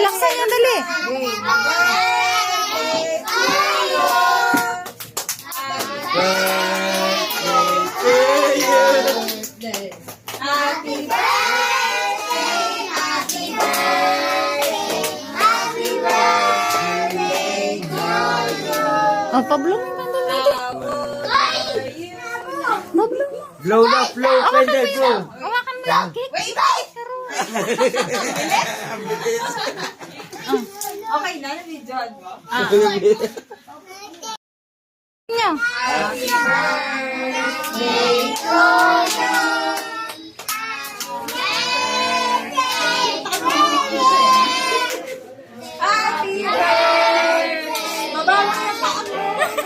Laksan niya, dali. Happy birthday, happy birthday, happy birthday to you. Oh, pablong yung kandun natin. Pablong. Blow na, blow, pwede, blow. Hawakan mo lang, cake. Wait! Okay na, na-videoan mo? Niyo. Happy birthday to you. Happy birthday! Baba mo yung paa mo.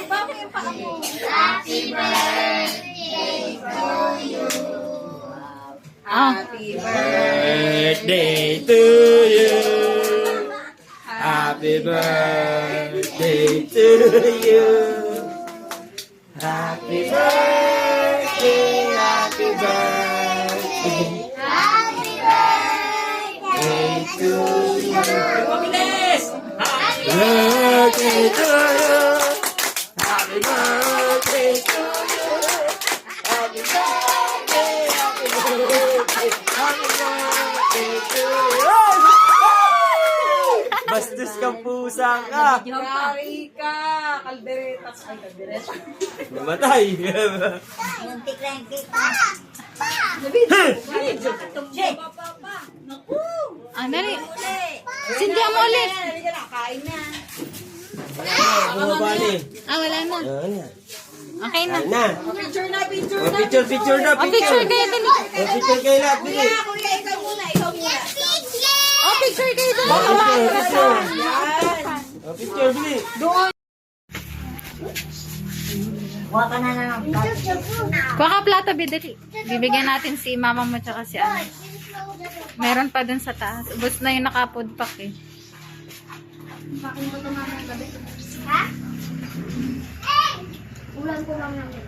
Baba mo yung paa mo. Happy birthday to you. Happy Birthday to you. Happy birthday to you. Happy birthday, happy birthday. Happy birthday To you. Mabilis! Happy birthday to you. Happy birthday to you. Happy birthday, happy birthday, happy birthday to you. Bastos kang pusa ka. Yari ka! Kalderetas. Ay, kalderetas. Namatay. Muntik lang yung cake. Nabidyo. Naku! Dali. Uli! Sindihan mo ulit. Halika na, kain na. Bumaba ni. Wala na. Okay na. Na. Picture na, picture Oh, na. picture na, Picture kayo, dali. Oh, picture kayo lahat, bili. Kuya, kuya, ikaw muna, ikaw muna. Picture kayo, dali. Picture. Yan. Oh, picture, bili. Kuha ka plato, bidali. Bibigyan natin si mama mo tsaka si ano. Meron pa dun sa taas. Ubus na yung naka-food pack eh. Ha? Ulan ko lang namin.